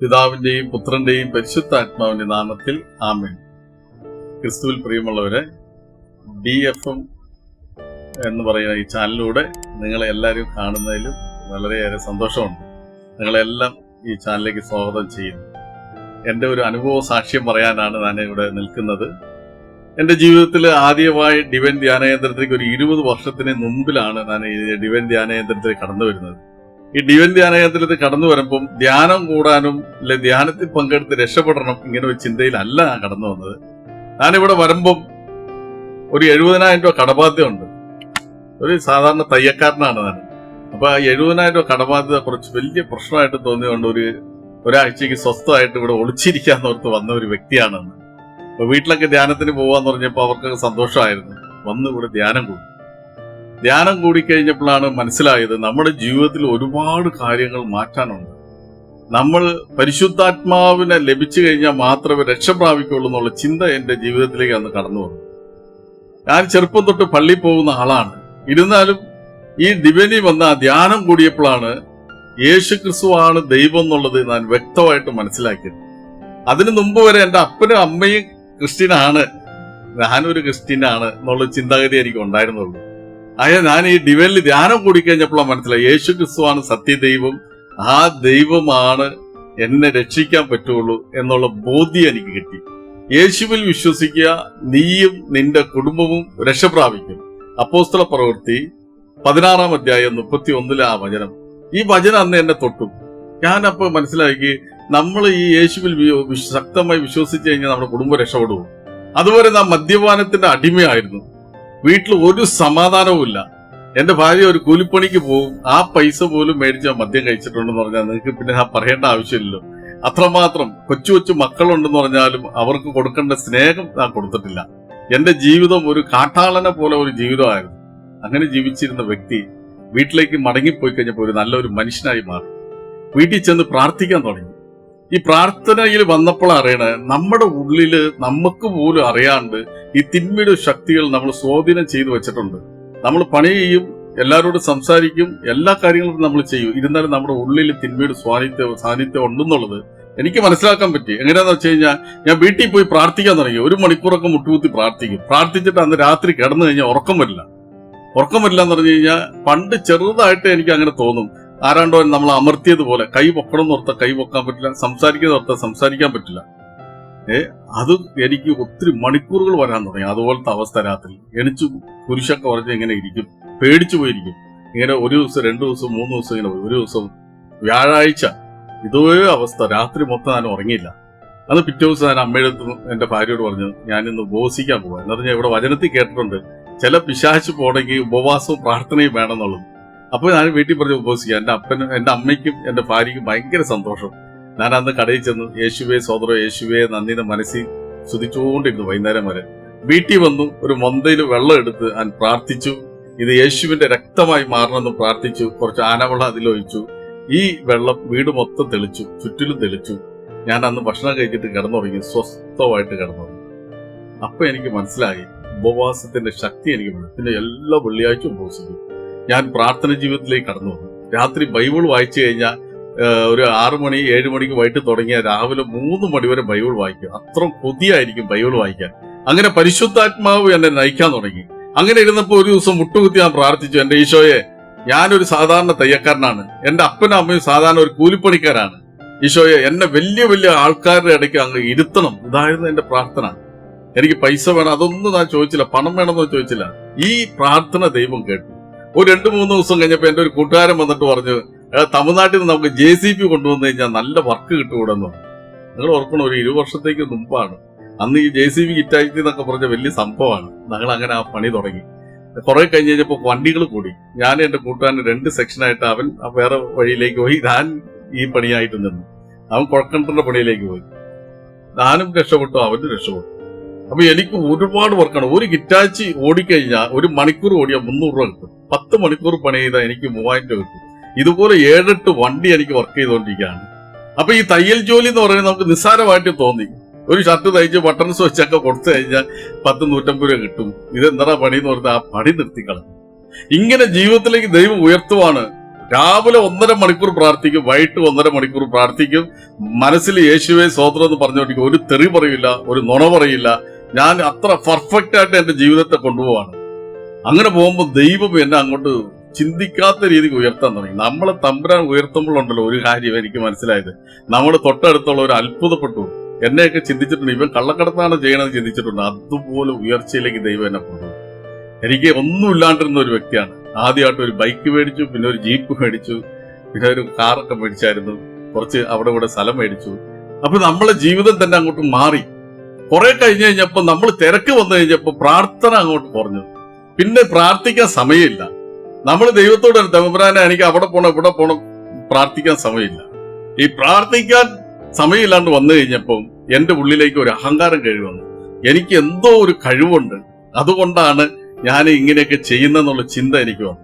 പിതാവിന്റെയും പുത്രന്റെയും പരിശുദ്ധാത്മാവിന്റെ നാമത്തിൽ ആമേൻ. ക്രിസ്തുവിൽ പ്രിയമുള്ളവരെ, DFM എന്ന് പറയുന്ന ഈ ചാനലിലൂടെ നിങ്ങളെ എല്ലാവരും കാണുന്നതിലും വളരെയേറെ സന്തോഷമുണ്ട്. നിങ്ങളെല്ലാം ഈ ചാനലിലേക്ക് സ്വാഗതം ചെയ്യുന്നു. എൻ്റെ ഒരു അനുഭവ സാക്ഷ്യം പറയാനാണ് ഞാൻ ഇവിടെ നിൽക്കുന്നത്. എൻ്റെ ജീവിതത്തിൽ ആദ്യമായി ഡിവൈൻ ധ്യാനകേന്ദ്രത്തിലേക്ക് ഒരു 20 വർഷത്തിന് മുമ്പിലാണ് ഞാൻ ഈ ഡിവൈൻ ധ്യാനകേന്ദ്രത്തിൽ കടന്നു വരുന്നത്. ഈ ഡിവൈൻ ധ്യാനകേന്ദ്രത്തിൽ കടന്നു വരുമ്പം ധ്യാനം കൂടാനും അല്ലെ ധ്യാനത്തിൽ പങ്കെടുത്ത് രക്ഷപ്പെടണം ഇങ്ങനെ ഒരു ചിന്തയിലല്ല ഞാൻ കടന്നു വന്നത്. ഞാനിവിടെ വരുമ്പം ഒരു 70,000 രൂപ കടബാധ്യതയുണ്ട്. ഒരു സാധാരണ തയ്യക്കാരനാണ് ഞാൻ. അപ്പൊ ആ 70,000 രൂപ കടബാധ്യത കുറച്ച് വലിയ പ്രശ്നമായിട്ട് തോന്നിയതുകൊണ്ട് ഒരാഴ്ചക്ക് സ്വസ്ഥമായിട്ട് ഇവിടെ ഒളിച്ചിരിക്കാന്നോർത്ത് വന്ന ഒരു വ്യക്തിയാണെന്ന്. അപ്പൊ വീട്ടിലൊക്കെ ധ്യാനത്തിന് പോവാന്ന് പറഞ്ഞപ്പോൾ അവർക്കൊക്കെ സന്തോഷമായിരുന്നു. വന്ന് ഇവിടെ ധ്യാനം കൂടിക്കഴിഞ്ഞപ്പോഴാണ് മനസ്സിലായത് നമ്മുടെ ജീവിതത്തിൽ ഒരുപാട് കാര്യങ്ങൾ മാറ്റാനുണ്ട്. നമ്മൾ പരിശുദ്ധാത്മാവിനെ ലഭിച്ചു കഴിഞ്ഞാൽ മാത്രമേ രക്ഷ പ്രാപിക്കുള്ളൂ എന്നുള്ള ചിന്ത എന്റെ ജീവിതത്തിലേക്ക് അന്ന് കടന്നു വന്നു. ഞാൻ ചെറുപ്പം തൊട്ട് പള്ളിയിൽ പോകുന്ന ആളാണ്. ഇരുന്നാലും ഈ ഡിവൈനിൽ വന്ന ധ്യാനം കൂടിയപ്പോഴാണ് യേശു ക്രിസ്തുവാണ് ദൈവം എന്നുള്ളത് ഞാൻ വ്യക്തമായിട്ട് മനസ്സിലാക്കിയത്. അതിനു മുമ്പ് വരെ എന്റെ അപ്പനും അമ്മയും ക്രിസ്ത്യനാണ്, ഞാനൊരു ക്രിസ്ത്യനാണ് എന്നുള്ള ചിന്താഗതി എനിക്ക് ഉണ്ടായിരുന്നുള്ളൂ. ഞാൻ ഈ ഡിവൈനിൽ ധ്യാനം കൂടിക്കഴിഞ്ഞപ്പോഴാണ് മനസ്സിലായി യേശു ക്രിസ്തുവാണ് സത്യദൈവം, ആ ദൈവമാണ് എന്നെ രക്ഷിക്കാൻ പറ്റുള്ളൂ എന്നുള്ള ബോധ്യം എനിക്ക് കിട്ടി. യേശുവിൽ വിശ്വസിക്കുക, നീയും നിന്റെ കുടുംബവും രക്ഷപ്രാപിക്കും. അപ്പോസ്തല പ്രവൃത്തി 16-ാം അധ്യായം 31 ആ വചനം. ഈ വചനം അന്ന് എന്നെ തൊട്ടു. ഞാനപ്പോ മനസ്സിലാക്കി, നമ്മൾ ഈ യേശുവിൽ ശക്തമായി വിശ്വസിച്ചു കഴിഞ്ഞാൽ നമ്മുടെ കുടുംബം രക്ഷപ്പെടും. അതുവരെ നാം മദ്യപാനത്തിന്റെ അടിമയായിരുന്നു. വീട്ടിൽ ഒരു സമാധാനവും ഇല്ല. എന്റെ ഭാര്യ ഒരു കൂലിപ്പണിക്ക് പോകും, ആ പൈസ പോലും മേടിച്ച മദ്യം കഴിച്ചിട്ടുണ്ടെന്ന് പറഞ്ഞാൽ നിങ്ങൾക്ക് പിന്നെ പറയേണ്ട ആവശ്യമില്ലല്ലോ. അത്രമാത്രം കൊച്ചു മക്കളുണ്ടെന്ന് പറഞ്ഞാലും അവർക്ക് കൊടുക്കേണ്ട സ്നേഹം ഞാൻ കൊടുത്തിട്ടില്ല. എന്റെ ജീവിതം ഒരു കാട്ടാളനെ പോലെ ഒരു ജീവിതമായിരുന്നു. അങ്ങനെ ജീവിച്ചിരുന്ന വ്യക്തി വീട്ടിലേക്ക് മടങ്ങിപ്പോയി കഴിഞ്ഞപ്പോൾ ഒരു നല്ലൊരു മനുഷ്യനായി മാറി. വീട്ടിൽ ചെന്ന് പ്രാർത്ഥിക്കാൻ തുടങ്ങി. ഈ പ്രാർത്ഥനയിൽ വന്നപ്പോൾ അറിയണേ, നമ്മുടെ ഉള്ളില് നമുക്ക് പോലും അറിയാണ്ട് ഈ തിന്മയുടെ ശക്തികൾ നമ്മൾ സ്വാധീനം ചെയ്തു വെച്ചിട്ടുണ്ട്. നമ്മൾ പണി ചെയ്യും, എല്ലാവരോടും സംസാരിക്കും, എല്ലാ കാര്യങ്ങളും നമ്മൾ ചെയ്യും. ഇരുന്നാലും നമ്മുടെ ഉള്ളിൽ തിന്മയുടെ സാന്നിധ്യം ഉണ്ടെന്നുള്ളത് എനിക്ക് മനസ്സിലാക്കാൻ പറ്റി. എങ്ങനെയാന്ന് വെച്ച് കഴിഞ്ഞാൽ, ഞാൻ വീട്ടിൽ പോയി പ്രാർത്ഥിക്കാൻ തുടങ്ങി. 1 മണിക്കൂറൊക്കെ മുട്ടുകുത്തി പ്രാർത്ഥിച്ചിട്ട് അന്ന് രാത്രി കിടന്നു കഴിഞ്ഞാൽ ഉറക്കം വരില്ല എന്ന് പറഞ്ഞു കഴിഞ്ഞാൽ, പണ്ട് ചെറുതായിട്ട് എനിക്ക് അങ്ങനെ തോന്നും. ആരാണ്ടോ നമ്മൾ അമർത്തിയതുപോലെ കൈ പൊക്കണം എന്നോർത്ത കൈ പൊക്കാൻ പറ്റില്ല, സംസാരിക്കുന്നോർത്ത സംസാരിക്കാൻ പറ്റില്ല. അത് എനിക്ക് ഒത്തിരി മണിക്കൂറുകൾ വരാൻ തുടങ്ങി. അതുപോലത്തെ അവസ്ഥ രാത്രി എണിച്ചു കുരിശൊക്കെ പറഞ്ഞ് ഇങ്ങനെ ഇരിക്കും, പേടിച്ചു പോയിരിക്കും. ഇങ്ങനെ 1 ദിവസം 2 ദിവസം 3 ദിവസം ഇങ്ങനെ പോയി. ഒരു ദിവസം വ്യാഴാഴ്ച ഇതേ അവസ്ഥ, രാത്രി മൊത്തം ഞാൻ ഉറങ്ങിയില്ല. അന്ന് പിറ്റേ ദിവസം ഞാൻ അമ്മയുടെ അടുത്ത് എന്റെ ഭാര്യയോട് പറഞ്ഞു, ഞാനിന്ന് ഉപവസിക്കാൻ പോവാ. എന്ന് പറഞ്ഞാൽ ഇവിടെ വചനത്തിൽ കേട്ടിട്ടുണ്ട് ചില പിശാച് പോണെങ്കിൽ ഉപവാസവും പ്രാർത്ഥനയും വേണമെന്നുള്ളത്. അപ്പോൾ ഞാൻ വീട്ടിൽ പറഞ്ഞ് ഉപവസിക്കാം. എന്റെ അമ്മയ്ക്കും എന്റെ ഭാര്യയ്ക്കും ഭയങ്കര സന്തോഷം. ഞാൻ അന്ന് കടയിൽ ചെന്ന് യേശുവേ സ്വതന്ത്രം, യേശുവേ നന്ദിയുടെ മനസ്സിൽ സ്തുതിച്ചുകൊണ്ടിരുന്നു വൈകുന്നേരം വരെ. വീട്ടിൽ വന്നു ഒരു മൊന്തയിൽ വെള്ളം എടുത്ത് ഞാൻ പ്രാർത്ഥിച്ചു. ഇത് യേശുവിന്റെ രക്തമായി മാറണമെന്ന് പ്രാർത്ഥിച്ചു. കുറച്ച് ആനവെള്ളം അതിലൊഴിച്ചു. ഈ വെള്ളം വീട് മൊത്തം തെളിച്ചു, ചുറ്റിലും തെളിച്ചു. ഞാൻ അന്ന് ഭക്ഷണം കഴിച്ചിട്ട് കിടന്നുറങ്ങി, സ്വസ്ഥമായിട്ട് കിടന്നുറങ്ങി. അപ്പൊ എനിക്ക് മനസ്സിലായി ഉപവാസത്തിന്റെ ശക്തി എനിക്ക്. പിന്നെ എല്ലാ വെള്ളിയാഴ്ചയും ഉപവസിക്കും. ഞാൻ പ്രാർത്ഥന ജീവിതത്തിലേക്ക് കടന്നു വന്നു. രാത്രി ബൈബിൾ വായിച്ചു കഴിഞ്ഞാൽ ഒരു 6 മണി 7 മണിക്ക് വൈകിട്ട് തുടങ്ങിയ രാവിലെ 3 മണി വരെ ബൈബിൾ വായിക്കും. അത്ര കൊതിയായിരിക്കും ബൈബിൾ വായിക്കാൻ. അങ്ങനെ പരിശുദ്ധാത്മാവ് എന്നെ നയിക്കാൻ തുടങ്ങി. അങ്ങനെ ഇരുന്നപ്പോൾ ഒരു ദിവസം മുട്ടുകുത്തി ഞാൻ പ്രാർത്ഥിച്ചു, എന്റെ ഈശോയെ, ഞാനൊരു സാധാരണ തയ്യക്കാരനാണ്, എന്റെ അപ്പനും അമ്മയും സാധാരണ ഒരു കൂലിപ്പണിക്കാരാണ്. ഈശോയെ, എന്നെ വലിയ ആൾക്കാരുടെ ഇടയ്ക്ക് അങ്ങ് ഇരുത്തണം. ഇതായിരുന്നു എന്റെ പ്രാർത്ഥന. എനിക്ക് പൈസ വേണം, അതൊന്നും ഞാൻ ചോദിച്ചില്ല. പണം വേണമെന്ന് ചോദിച്ചില്ല. ഈ പ്രാർത്ഥന ദൈവം കേട്ടു. ഒരു 2-3 ദിവസം കഴിഞ്ഞപ്പോൾ എന്റെ ഒരു കൂട്ടുകാരൻ വന്നിട്ട് പറഞ്ഞു, തമിഴ്നാട്ടിൽ നിന്ന് നമുക്ക് JCB കൊണ്ടുവന്നു കഴിഞ്ഞാൽ നല്ല വർക്ക് കിട്ടുകൂടെന്ന് പറഞ്ഞു. നിങ്ങൾ ഓർക്കണം, ഒരു 20 വർഷത്തേക്ക് മുമ്പാണ്. അന്ന് ഈ JCB കിറ്റായിട്ട് എന്നൊക്കെ പറഞ്ഞ വലിയ സംഭവമാണ്. ഞങ്ങൾ അങ്ങനെ ആ പണി തുടങ്ങി. കുറെ കഴിഞ്ഞ് കഴിഞ്ഞപ്പോൾ വണ്ടികൾ കൂടി. ഞാൻ എന്റെ കൂട്ടുകാരന് 2 സെക്ഷനായിട്ട്, അവൻ വേറെ വഴിയിലേക്ക് പോയി, ഞാൻ ഈ പണിയായിട്ട് നിന്നു. അവൻ കുഴക്കണ്ടറിന്റെ പണിയിലേക്ക് പോയി. ഞാനും രക്ഷപ്പെട്ടു, അവനും രക്ഷപ്പെട്ടു. അപ്പൊ എനിക്ക് ഒരുപാട് വർക്കാണ്. ഒരു കിറ്റാച്ചി ഓടിക്കഴിഞ്ഞാൽ 1 മണിക്കൂർ ഓടിയാൽ 300 രൂപ കിട്ടും. 10 മണിക്കൂർ പണി ചെയ്താൽ എനിക്ക് 3000 രൂപ കിട്ടും. ഇതുപോലെ 7-8 വണ്ടി എനിക്ക് വർക്ക് ചെയ്തുകൊണ്ടിരിക്കുകയാണ്. അപ്പൊ ഈ തയ്യൽ ജോലി എന്ന് പറയുന്നത് നമുക്ക് നിസ്സാരമായിട്ട് തോന്നി. ഒരു ഷർട്ട് തയ്ച്ച് ബട്ടൺസ് വെച്ചൊക്കെ കൊടുത്തു കഴിഞ്ഞാൽ 100-150 രൂപ കിട്ടും. ഇതെന്താ പണി എന്ന് പറഞ്ഞാൽ ആ പണി നിർത്തിക്കളഞ്ഞു. ഇങ്ങനെ ജീവിതത്തിലേക്ക് ദൈവം ഉയർത്തുവാണ്. രാവിലെ 1.5 മണിക്കൂർ പ്രാർത്ഥിക്കും, വൈകിട്ട് 1.5 മണിക്കൂർ പ്രാർത്ഥിക്കും. മനസ്സിൽ യേശുവേ സ്വതന്ത്രം എന്ന് പറഞ്ഞുകൊണ്ടിരിക്കും. ഒരു തെറി പറയില്ല, ഒരു നുണ പറയില്ല. ഞാൻ അത്ര പെർഫെക്റ്റ് ആയിട്ട് എന്റെ ജീവിതത്തെ കൊണ്ടുപോവാണ്. അങ്ങനെ പോകുമ്പോൾ ദൈവം എന്നെ അങ്ങോട്ട് ചിന്തിക്കാത്ത രീതിക്ക് ഉയർത്താൻ തുടങ്ങി. നമ്മളെ തമ്പുരാൻ ഉയർത്തുമ്പോഴുണ്ടല്ലോ ഒരു കാര്യം എനിക്ക് മനസ്സിലായത്, നമ്മൾ തൊട്ടടുത്തുള്ളവർ അത്ഭുതപ്പെട്ടു. എന്നെയൊക്കെ ചിന്തിച്ചിട്ടുണ്ട്, ഇവൻ കള്ളക്കടത്താണ് ചെയ്യണമെന്ന് ചിന്തിച്ചിട്ടുണ്ട്. അതുപോലെ ഉയർച്ചയിലേക്ക് ദൈവം എന്നെ കൊണ്ടുപോകും. എനിക്ക് ഒന്നും ഇല്ലാണ്ടിരുന്ന ഒരു വ്യക്തിയാണ്. ആദ്യമായിട്ട് ഒരു ബൈക്ക് മേടിച്ചു, പിന്നെ ഒരു ജീപ്പ് മേടിച്ചു, പിന്നെ ഒരു കാറൊക്കെ മേടിച്ചായിരുന്നു, കുറച്ച് അവിടെ ഇവിടെ സ്ഥലം മേടിച്ചു. അപ്പൊ നമ്മളെ ജീവിതം തന്നെ അങ്ങോട്ട് മാറി. കുറെ കഴിഞ്ഞ് കഴിഞ്ഞപ്പോ നമ്മൾ തിരക്ക് വന്നു കഴിഞ്ഞപ്പോ പ്രാർത്ഥന അങ്ങോട്ട് കുറഞ്ഞു. പിന്നെ പ്രാർത്ഥിക്കാൻ സമയമില്ല. നമ്മൾ ദൈവത്തോട് തമ്പുരാനെ എനിക്ക് അവിടെ പോണം ഇവിടെ പോണം പ്രാർത്ഥിക്കാൻ സമയമില്ല. ഈ പ്രാർത്ഥിക്കാൻ സമയമില്ലാണ്ട് വന്നു കഴിഞ്ഞപ്പം എന്റെ ഉള്ളിലേക്ക് ഒരു അഹങ്കാരം കഴിവ് വന്നു. എനിക്ക് എന്തോ ഒരു കഴിവുണ്ട്, അതുകൊണ്ടാണ് ഞാൻ ഇങ്ങനെയൊക്കെ ചെയ്യുന്നെന്നുള്ള ചിന്ത എനിക്ക് വന്നു.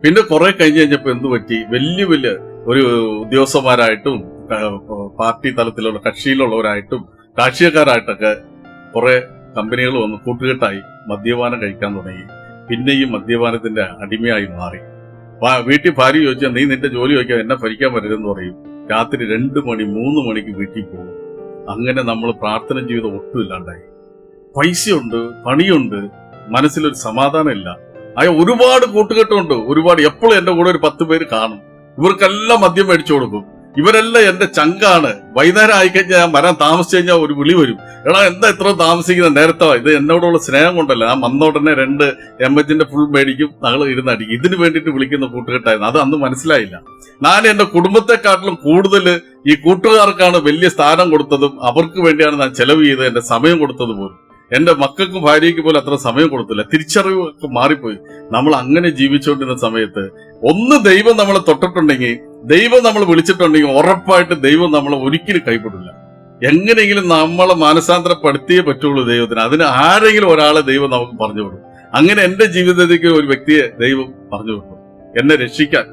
പിന്നെ കുറെ കഴിഞ്ഞ് കഴിഞ്ഞപ്പോ എന്തു പറ്റി, വലിയ വലിയ ഒരു ഉദ്യോഗസ്ഥന്മാരായിട്ടും പാർട്ടി തലത്തിലുള്ള കക്ഷിയിലുള്ളവരായിട്ടും രാഷ്ട്രീയക്കാരായിട്ടൊക്കെ കുറെ കമ്പനികൾ വന്ന് കൂട്ടുകെട്ടായി മദ്യപാനം കഴിക്കാൻ തുടങ്ങി. പിന്നെ ഈ മദ്യപാനത്തിന്റെ അടിമയായി മാറി. വീട്ടിൽ ഭാര്യ ചോദിച്ചാൽ നീ നിന്റെ ജോലി ചോദിക്കാൻ എന്നെ ഭരിക്കാൻ പറ്റരുതെന്ന് പറയും. രാത്രി 2 മണി 3 മണിക്ക് വീട്ടിൽ പോകും. അങ്ങനെ നമ്മൾ പ്രാർത്ഥന ജീവിതം ഒട്ടും ഇല്ലാണ്ടായി. പൈസയുണ്ട്, പണിയുണ്ട്, മനസ്സിലൊരു സമാധാനം ഇല്ല. ഒരുപാട് കൂട്ടുകെട്ടുണ്ട്. ഒരുപാട് എപ്പോഴും എന്റെ കൂടെ ഒരു 10 പേര് കാണും. ഇവർക്കെല്ലാം മദ്യം മേടിച്ചു കൊടുക്കും. ഇവരെല്ലാം എന്റെ ചങ്കാണ്. വൈകുന്നേരം ആയിക്കഴിഞ്ഞാൽ ഞാൻ വരാൻ താമസിച്ചു കഴിഞ്ഞാൽ ഒരു വിളി വരും, എടാ എന്താ ഇത്ര താമസിക്കുന്നത്, നേരത്തെ ഇത് എന്നോടുള്ള സ്നേഹം കൊണ്ടല്ല. ഞാൻ വന്നോടനെ 2 MH ഫുൾ മേടിക്കും, ഞങ്ങൾ ഇരുന്നടിക്കും. ഇതിന് വേണ്ടിയിട്ട് വിളിക്കുന്ന കൂട്ടുകെട്ടായിരുന്നു. അത് അന്ന് മനസ്സിലായില്ല. ഞാൻ എന്റെ കുടുംബത്തെക്കാട്ടിലും കൂടുതൽ ഈ കൂട്ടുകാർക്കാണ് വലിയ സ്ഥാനം കൊടുത്തതും അവർക്ക് വേണ്ടിയാണ് ഞാൻ ചെലവ് ചെയ്ത് എന്റെ സമയം കൊടുത്തത് പോലും. എന്റെ മക്കൾക്കും ഭാര്യയ്ക്ക് പോലും അത്ര സമയം കൊടുത്തില്ല. തിരിച്ചറിവൊക്കെ മാറിപ്പോയി. നമ്മൾ അങ്ങനെ ജീവിച്ചുകൊണ്ടിരുന്ന സമയത്ത് ദൈവം നമ്മളെ തൊട്ടിട്ടുണ്ടെങ്കിൽ, ദൈവം നമ്മൾ വിളിച്ചിട്ടുണ്ടെങ്കിൽ ഉറപ്പായിട്ട് ദൈവം നമ്മളെ ഒരിക്കലും കൈപ്പെടില്ല. എങ്ങനെയെങ്കിലും നമ്മളെ മാനസാന്തരപ്പെടുത്തിയേ പറ്റുള്ളൂ ദൈവത്തിന്. അതിന് ആരെങ്കിലും ഒരാളെ ദൈവം നമുക്ക് പറഞ്ഞു വിടും. അങ്ങനെ എന്റെ ജീവിതത്തിലേക്ക് ഒരു വ്യക്തിയെ ദൈവം പറഞ്ഞു വിട്ടു എന്നെ രക്ഷിക്കാൻ.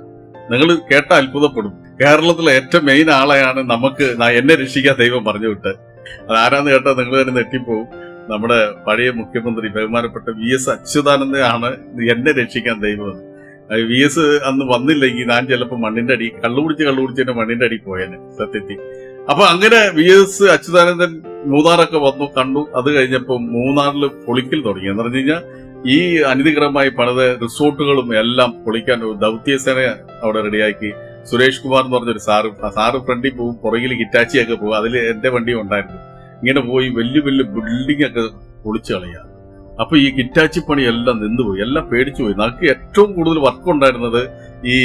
നിങ്ങൾ കേട്ട അത്ഭുതപ്പെടും. കേരളത്തിലെ ഏറ്റവും മെയിൻ ആളെയാണ് എന്നെ രക്ഷിക്കാൻ ദൈവം പറഞ്ഞു വിട്ട്. അതാരാന്ന് കേട്ടാൽ നിങ്ങൾ തന്നെ നെട്ടിപ്പോവും. നമ്മുടെ പഴയ മുഖ്യമന്ത്രി ബഹുമാനപ്പെട്ട VS അച്യുതാനന്ദയാണ് എന്നെ രക്ഷിക്കാൻ ദൈവം. VS അന്ന് വന്നില്ലെങ്കിൽ ഞാൻ ചിലപ്പോൾ മണ്ണിന്റെ അടി കള്ളുകുടിച്ച് മണ്ണിന്റെ അടി പോയേനെ സത്യത്തിൽ. അപ്പൊ അങ്ങനെ VS അച്യുതാനന്ദൻ മൂന്നാറൊക്കെ വന്നു കണ്ടു. അത് കഴിഞ്ഞപ്പോൾ മൂന്നാറിൽ പൊളിക്കൽ തുടങ്ങി. എന്ന് പറഞ്ഞു കഴിഞ്ഞാൽ ഈ അനധികൃതമായി പണിത റിസോർട്ടുകളും എല്ലാം പൊളിക്കാൻ ഒരു ദൗത്യസേന അവിടെ റെഡിയാക്കി. സുരേഷ് കുമാർ എന്ന് പറഞ്ഞൊരു സാറ് ഫ്രണ്ടിൽ പോകും, പുറകിൽ ഹിറ്റാച്ചിയൊക്കെ പോകും. അതിൽ എന്റെ വണ്ടിയും ഉണ്ടായിരുന്നു. ഇങ്ങനെ പോയി വലിയ വലിയ ബിൽഡിംഗ് ഒക്കെ പൊളിച്ചു കളയുക. അപ്പൊ ഈ ഹിറ്റാച്ചി പണി എല്ലാം നിന്നുപോയി, എല്ലാം പേടിച്ചു പോയി. നമുക്ക് ഏറ്റവും കൂടുതൽ വർക്ക് ഉണ്ടായിരുന്നത് ഈ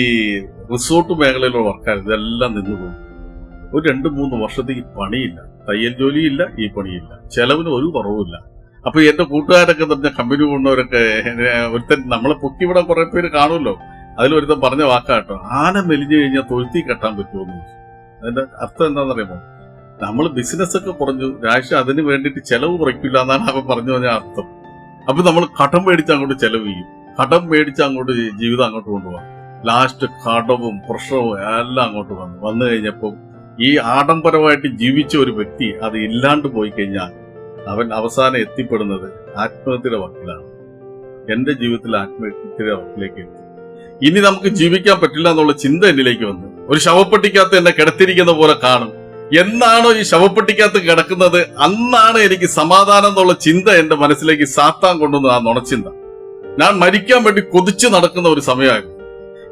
റിസോർട്ട് മേഖലയിലുള്ള വർക്കായിരുന്നു. ഇതെല്ലാം നിന്നുപോയി. ഒരു 2-3 വർഷത്തേക്ക് പണിയില്ല, തയ്യൽ ജോലിയില്ല, ഈ പണിയില്ല, ചെലവിന് ഒരു കുറവുമില്ല. അപ്പൊ എന്റെ കൂട്ടുകാരൊക്കെ തന്നെ കമ്പനി കൊണ്ടവരൊക്കെ ഒരുത്തൻ നമ്മളെ പൊക്കിവിടെ കുറെ പേര് കാണുമല്ലോ, അതിലൊരുത്തൻ പറഞ്ഞ വാക്കാട്ടോ, ആന മെലിഞ്ഞു കഴിഞ്ഞാൽ തൊഴുത്തി കെട്ടാൻ പറ്റുമെന്ന്. അതിന്റെ അർത്ഥം എന്താണെന്നറിയാമോ? നമ്മൾ ബിസിനസ് ഒക്കെ കുറഞ്ഞു, രാഷ്ട്രീയം അതിന് വേണ്ടിയിട്ട് ചെലവ് കുറയ്ക്കില്ല എന്നാണ് അവൻ പറഞ്ഞു പറഞ്ഞ അർത്ഥം. അപ്പൊ നമ്മൾ കടം മേടിച്ച് അങ്ങോട്ട് ചെലവ് ചെയ്യും, കടം മേടിച്ച് അങ്ങോട്ട് ജീവിതം അങ്ങോട്ട് കൊണ്ടുപോകാം. ലാസ്റ്റ് കടവും പ്രശ്നവും എല്ലാം അങ്ങോട്ട് വന്നു കഴിഞ്ഞപ്പോൾ ഈ ആഡംബരമായിട്ട് ജീവിച്ച ഒരു വ്യക്തി അത് ഇല്ലാണ്ട് പോയി കഴിഞ്ഞാൽ അവൻ അവസാനം എത്തിപ്പെടുന്നത് ആത്മഹത്യയുടെ വക്കിലാണ്. എന്റെ ജീവിതത്തിൽ ആത്മഹത്യയുടെ വക്കിലേക്ക് എത്തി. ഇനി നമുക്ക് ജീവിക്കാൻ പറ്റില്ല എന്നുള്ള ചിന്ത എന്നിലേക്ക് വന്നു. ഒരു ശവപ്പെട്ടിക്കകത്ത് എന്നെ കിടത്തിരിക്കുന്ന പോലെ കാണും. എന്നാണോ ഈ ശവപ്പെട്ടിക്കകത്ത് കിടക്കുന്നത് അന്നാണ് എനിക്ക് സമാധാനം എന്നുള്ള ചിന്ത എന്റെ മനസ്സിലേക്ക് സാത്താൻ കൊണ്ടുവന്ന ആ നുണച്ചിന്ത. ഞാൻ മരിക്കാൻ വേണ്ടി കൊതിച്ച് നടക്കുന്ന ഒരു സമയമായിരുന്നു.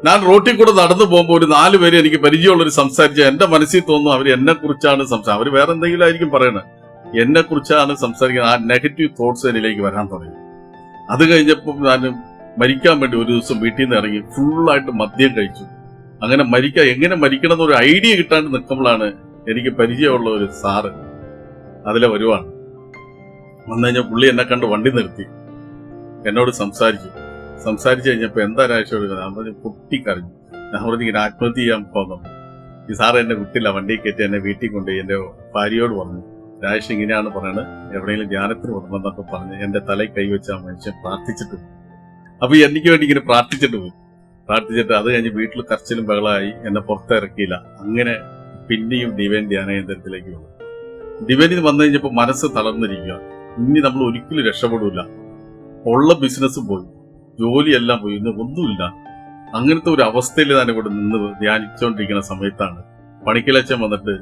ഞാൻ റോട്ടിൽ കൂടെ നടന്നു പോകുമ്പോൾ ഒരു 4 പേര് എനിക്ക് പരിചയമുള്ളവർ സംസാരിച്ച എന്റെ മനസ്സിൽ തോന്നുന്നു അവർ എന്നെ കുറിച്ചാണ് സംസാരിക്കുന്നത്. അവർ വേറെ എന്തെങ്കിലും ആയിരിക്കും പറയണത്, എന്നെ കുറിച്ചാണ് സംസാരിക്കുന്നത്. ആ നെഗറ്റീവ് തോട്ട്സ് എന്നിലേക്ക് വരാൻ തുടങ്ങി. അത് കഴിഞ്ഞപ്പോൾ ഞാൻ മരിക്കാൻ വേണ്ടി ഒരു ദിവസം വീട്ടിൽ നിന്ന് ഇറങ്ങി ഫുള്ളായിട്ട് മദ്യം കഴിച്ചു. അങ്ങനെ എങ്ങനെ മരിക്കണം എന്നൊരു ഐഡിയ കിട്ടാണ്ട് നിൽക്കുമ്പോഴാണ് എനിക്ക് പരിചയമുള്ള ഒരു സാറ് അതിലെ വരുവാണ്. വന്നു കഴിഞ്ഞാൽ പുള്ളി എന്നെ കണ്ട് വണ്ടി നിർത്തി എന്നോട് സംസാരിച്ചു കഴിഞ്ഞപ്പോ എന്താ രാഷ്ട്രീയം എടുക്കുന്നത്? ഞാൻ പറഞ്ഞു പൊട്ടിക്കറിഞ്ഞു. ഞാൻ പറഞ്ഞു ഇങ്ങനെ ആത്മഹത്യ ചെയ്യാൻ പോകുന്നു. ഈ സാറ് എന്നെ വിട്ടില്ല, വണ്ടി കയറ്റി എന്നെ വീട്ടിൽ കൊണ്ടുപോയി എന്റെ ഭാര്യയോട് പറഞ്ഞു, രാജേഷ് ഇങ്ങനെയാണ് പറയണത്, എവിടെയെങ്കിലും ധ്യാനത്തിന് കൊടുക്കണമെന്നൊക്കെ പറഞ്ഞ് എന്റെ തലയിൽ കൈവച്ച ആ മനുഷ്യൻ പ്രാർത്ഥിച്ചിട്ട് പോയി. അപ്പൊ എനിക്ക് വേണ്ടി ഇങ്ങനെ പ്രാർത്ഥിച്ചിട്ട് അത് കഴിഞ്ഞ് വീട്ടിൽ കരച്ചിലും ബഹളമായി, എന്നെ പുറത്തിറക്കിയില്ല. അങ്ങനെ പിന്നെയും ഡിവൈൻ ധ്യാന കേന്ദ്രത്തിലേക്ക് വന്നു. ഡിവൈനിൽ വന്നു കഴിഞ്ഞപ്പോൾ മനസ്സ് തളർന്നിരിക്കുക. ഇനി നമ്മൾ ഒരിക്കലും രക്ഷപ്പെടില്ല. ഉള്ള ബിസിനസ് പോയി, ജോലിയെല്ലാം പോയി, ഇന്ന് ഒന്നുമില്ല. അങ്ങനത്തെ ഒരു അവസ്ഥയിൽ ഞാൻ ഇവിടെ നിന്ന് ധ്യാനിച്ചുകൊണ്ടിരിക്കുന്ന സമയത്താണ് പണിക്കലച്ചൻ വന്നിട്ട്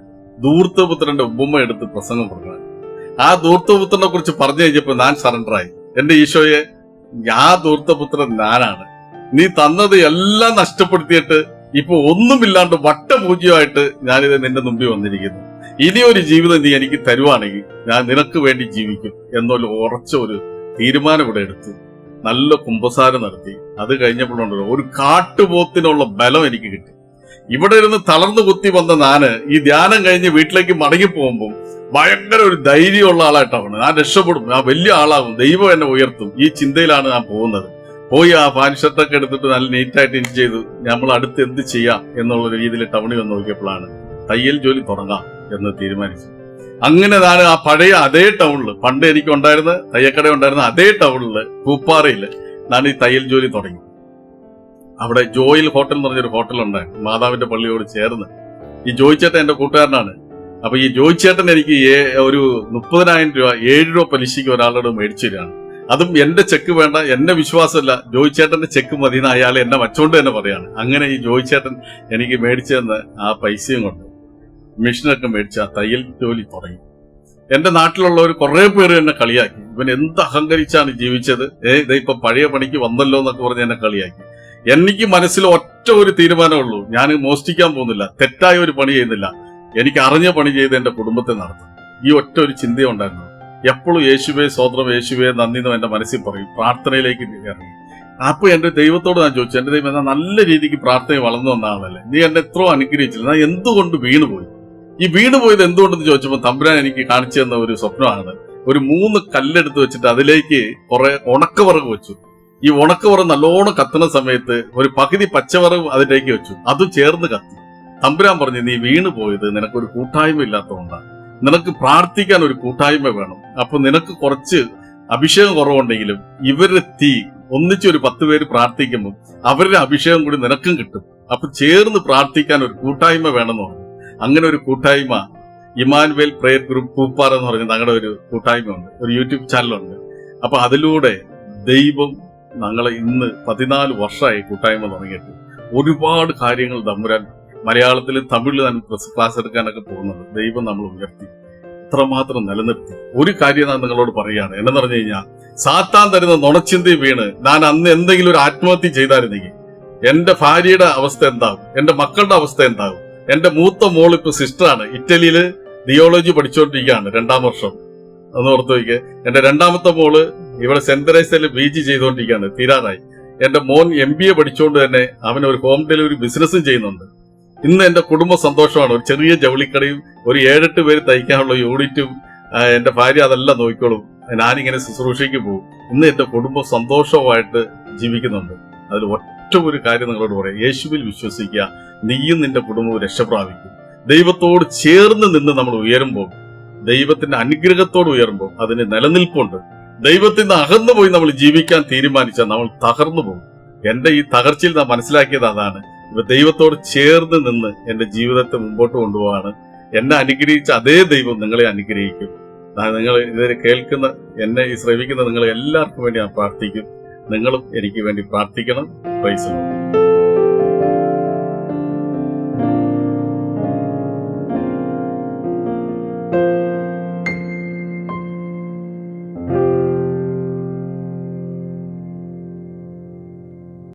ധൂർത്തപുത്രന്റെ ഉപമ എടുത്ത് പ്രസംഗം പറഞ്ഞത്. ആ ധൂർത്തപുത്രനെ കുറിച്ച് പറഞ്ഞു കഴിഞ്ഞപ്പോൾ ഞാൻ സറണ്ടറായി. എന്റെ ഈശോയെ, ആ ധൂർത്തപുത്രൻ ഞാനാണ്. നീ തന്നത് എല്ലാം നഷ്ടപ്പെടുത്തിയിട്ട് ഇപ്പൊ ഒന്നുമില്ലാണ്ട് വട്ടപൂജ്യമായിട്ട് ഞാനിത് നിന്റെ മുമ്പിൽ വന്നിരിക്കുന്നു. ഇനിയൊരു ജീവിതം നീ എനിക്ക് തരുവാണെങ്കിൽ ഞാൻ നിനക്ക് വേണ്ടി ജീവിക്കും എന്നുള്ള ഉറച്ച ഒരു തീരുമാനം ഇവിടെ എടുത്തു. നല്ല കുമ്പസാരം നടത്തി. അത് കഴിഞ്ഞപ്പോഴുണ്ടല്ലോ ഒരു കാട്ടുപോത്തിനുള്ള ബലം എനിക്ക് കിട്ടി. ഇവിടെ ഇരുന്ന് തളർന്നു കുത്തി വന്ന ഞാന് ഈ ധ്യാനം കഴിഞ്ഞ് വീട്ടിലേക്ക് മടങ്ങി പോകുമ്പോൾ ഭയങ്കര ഒരു ധൈര്യമുള്ള ആളായിട്ടാണ്. ഞാൻ രക്ഷപ്പെടും, ഞാൻ വലിയ ആളാകും, ദൈവം എന്നെ ഉയർത്തും, ഈ ചിന്തയിലാണ് ഞാൻ പോകുന്നത്. പോയി ആ പാന്റ് ഷർട്ടൊക്കെ എടുത്തിട്ട് നല്ല നീറ്റായിട്ട് ഇൻ ചെയ്തു നമ്മൾ അടുത്ത് എന്ത് ചെയ്യാം എന്നുള്ള രീതിയിൽ ടൗണിൽ വന്ന് നോക്കിയപ്പോഴാണ് തയ്യൽ ജോലി തുടങ്ങാം എന്ന് തീരുമാനിച്ചു. അങ്ങനെ ഞാൻ ആ പഴയ അതേ ടൗണിൽ, പണ്ട് എനിക്ക് ഉണ്ടായിരുന്ന തയ്യക്കട ഉണ്ടായിരുന്ന അതേ ടൗണില് പൂപ്പാറയില് ഞാൻ ഈ തയ്യൽ ജോലി തുടങ്ങി. അവിടെ ജോയിൽ ഹോട്ടൽ എന്ന് പറഞ്ഞൊരു ഹോട്ടൽ ഉണ്ടായിരുന്നു മാതാവിന്റെ പള്ളിയോട് ചേർന്ന്. ഈ ജോയിച്ചേട്ടൻ എന്റെ കൂട്ടുകാരനാണ്. അപ്പൊ ഈ ജോയിച്ചേട്ടൻ എനിക്ക് ഒരു 30,000 രൂപ 7 രൂപ പലിശയ്ക്ക് ഒരാളോട് മേടിച്ചു തരാണ്. അതും എന്റെ ചെക്ക് വേണ്ട, എന്നെ വിശ്വാസമല്ല, ജോയിച്ചേട്ടന്റെ ചെക്ക് മതി എന്ന് അയാൾ എന്നെ വച്ചോണ്ട് തന്നെ പറയാണ്. അങ്ങനെ ഈ ജോയിച്ചേട്ടൻ എനിക്ക് മേടിച്ചു തന്ന ആ പൈസയും കൊണ്ട് മെഷീനൊക്കെ മേടിച്ച് ആ തയ്യൽ ജോലി തുടങ്ങി. എന്റെ നാട്ടിലുള്ളവർ കുറെ പേര് എന്നെ കളിയാക്കി. ഇവൻ എന്ത് അഹങ്കരിച്ചാണ് ജീവിച്ചത്, ഇപ്പൊ പഴയ പണിക്ക് വന്നല്ലോ എന്നൊക്കെ പറഞ്ഞ് എന്നെ കളിയാക്കി. എനിക്ക് മനസ്സിൽ ഒറ്റ ഒരു തീരുമാനമുള്ളൂ, ഞാൻ മോഷ്ടിക്കാൻ പോകുന്നില്ല, തെറ്റായ ഒരു പണി ചെയ്യുന്നില്ല, എനിക്ക് അറിഞ്ഞ പണി ചെയ്ത് എന്റെ കുടുംബത്തെ നടത്തും. ഈ ഒറ്റ ഒരു ചിന്തയുണ്ടായിരുന്നു. എപ്പോഴും യേശുവേ സ്വോത്രം, യേശുവേ നന്ദി എന്ന് എന്റെ മനസ്സിൽ പറയും. പ്രാർത്ഥനയിലേക്ക് ഇറങ്ങി. അപ്പൊ എന്റെ ദൈവത്തോട് ഞാൻ ചോദിച്ചു, എന്റെ ദൈവം എന്നാ നല്ല രീതിക്ക് പ്രാർത്ഥന വളർന്നു വന്ന ആളല്ലേ, നീ എന്നെ എത്രയോ അനുഗ്രഹിച്ചില്ല, ഞാൻ എന്തുകൊണ്ട് വീണുപോയി? ഈ വീണുപോയത് എന്തുകൊണ്ടെന്ന് ചോദിച്ചപ്പോൾ തമ്പുരാൻ എനിക്ക് കാണിച്ചു തന്ന ഒരു സ്വപ്നമാണ്. ഒരു 3 കല്ലെടുത്ത് വെച്ചിട്ട് അതിലേക്ക് കുറെ ഉണക്കവറക് വെച്ചു. ഈ ഉണക്കവറ നല്ലോണം കത്തുന്ന സമയത്ത് ഒരു പകുതി പച്ചവറവ് അതിലേക്ക് വെച്ചു. അതും ചേർന്ന് കത്തി. തമ്പുരാൻ പറഞ്ഞു, നീ വീണു പോയത് നിനക്കൊരു കൂട്ടായ്മ ഇല്ലാത്തതുകൊണ്ടാണ്. നിനക്ക് പ്രാർത്ഥിക്കാൻ ഒരു കൂട്ടായ്മ വേണം. അപ്പൊ നിനക്ക് കുറച്ച് അഭിഷേകം കുറവുണ്ടെങ്കിലും ഇവരുടെ തീ ഒന്നിച്ചൊരു 10 പേര് പ്രാർത്ഥിക്കുമ്പോൾ അവരുടെ അഭിഷേകം കൂടി നിനക്കും കിട്ടും. അപ്പൊ ചേർന്ന് പ്രാർത്ഥിക്കാൻ ഒരു കൂട്ടായ്മ വേണമെന്ന് പറഞ്ഞു. അങ്ങനെ ഒരു കൂട്ടായ്മ ഇമാനുവേൽ പ്രയർ ഗ്രൂപ്പ് പൂപ്പാറ എന്ന് പറഞ്ഞ ഞങ്ങളുടെ ഒരു കൂട്ടായ്മ ഉണ്ട്, ഒരു യൂട്യൂബ് ചാനലുണ്ട്. അപ്പൊ അതിലൂടെ ദൈവം ഞങ്ങളെ ഇന്ന് 14 വർഷമായി കൂട്ടായ്മ തുടങ്ങിയിട്ട് ഒരുപാട് കാര്യങ്ങൾ തമ്പുരാൻ മലയാളത്തിലും തമിഴിലും ക്ലാസ് എടുക്കാനൊക്കെ പോകുന്നുണ്ട്. ദൈവം നമ്മൾ ഉയർത്തി ഇത്രമാത്രം നിലനിർത്തി. ഒരു കാര്യം ഞാൻ നിങ്ങളോട് പറയുകയാണ്, എന്നു പറഞ്ഞു കഴിഞ്ഞാൽ സാത്താൻ തരുന്ന നുണച്ചിന്തി വീണ് ഞാൻ അന്ന് എന്തെങ്കിലും ഒരു ആത്മഹത്യ ചെയ്തായിരുന്നെങ്കിൽ എന്റെ ഭാര്യയുടെ അവസ്ഥ എന്താകും, എന്റെ മക്കളുടെ അവസ്ഥ എന്താകും? എന്റെ മൂത്ത മോൾ ഇപ്പൊ സിസ്റ്ററാണ്, ഇറ്റലിയില് തിയോളജി പഠിച്ചുകൊണ്ടിരിക്കുകയാണ് 2ാം വർഷം. ഒന്ന് ഓർത്ത് വയ്ക്കുക. എന്റെ 2ാമത്തെ മോള് ഇവിടെ സെന്റ് തെരേസയിൽ PG ചെയ്തുകൊണ്ടിരിക്കുകയാണ്, തീരാറായി. എന്റെ മോൻ MBA പഠിച്ചുകൊണ്ട് തന്നെ അവൻ ഒരു ഹോം ഡെലിവറി ബിസിനസ്സും ചെയ്യുന്നുണ്ട്. ഇന്ന് എന്റെ കുടുംബ സന്തോഷമാണ്. ഒരു ചെറിയ ജൗളിക്കടയും ഒരു 7-8 പേര് തയ്ക്കാനുള്ള യൂണിറ്റും എന്റെ ഭാര്യ അതെല്ലാം നോക്കിക്കോളും. ഞാനിങ്ങനെ ശുശ്രൂഷയ്ക്ക് പോകും. ഇന്ന് എന്റെ കുടുംബം സന്തോഷമായിട്ട് ജീവിക്കുന്നുണ്ട്. അതിൽ ഒറ്റ ഒരു കാര്യം നിങ്ങളോട് പറയാം, യേശുവിൽ വിശ്വസിക്കുക, നീയും നിന്റെ കുടുംബവും രക്ഷപ്രാപിക്കും. ദൈവത്തോട് ചേർന്ന് നിന്ന് നമ്മൾ ഉയരുമ്പോൾ, ദൈവത്തിന്റെ അനുഗ്രഹത്തോട് ഉയരുമ്പോൾ അതിന് നിലനിൽപ്പുണ്ട്. ദൈവത്തിൽ നിന്ന് അകന്നു പോയി നമ്മൾ ജീവിക്കാൻ തീരുമാനിച്ചാൽ നമ്മൾ തകർന്നു പോകും. എന്റെ ഈ തകർച്ചയിൽ ഞാൻ മനസ്സിലാക്കിയത് അതാണ്. ഇപ്പൊ ദൈവത്തോട് ചേർന്ന് നിന്ന് എന്റെ ജീവിതത്തെ മുമ്പോട്ട് കൊണ്ടുപോകാണ്. എന്നെ അനുഗ്രഹിച്ച അതേ ദൈവം നിങ്ങളെ അനുഗ്രഹിക്കും. നിങ്ങൾ ഇതിനെ കേൾക്കുന്ന, എന്നെ ശ്രവിക്കുന്ന നിങ്ങൾ എല്ലാവർക്കും വേണ്ടി ഞാൻ പ്രാർത്ഥിക്കും. നിങ്ങളും എനിക്ക് വേണ്ടി പ്രാർത്ഥിക്കണം. Praise the Lord.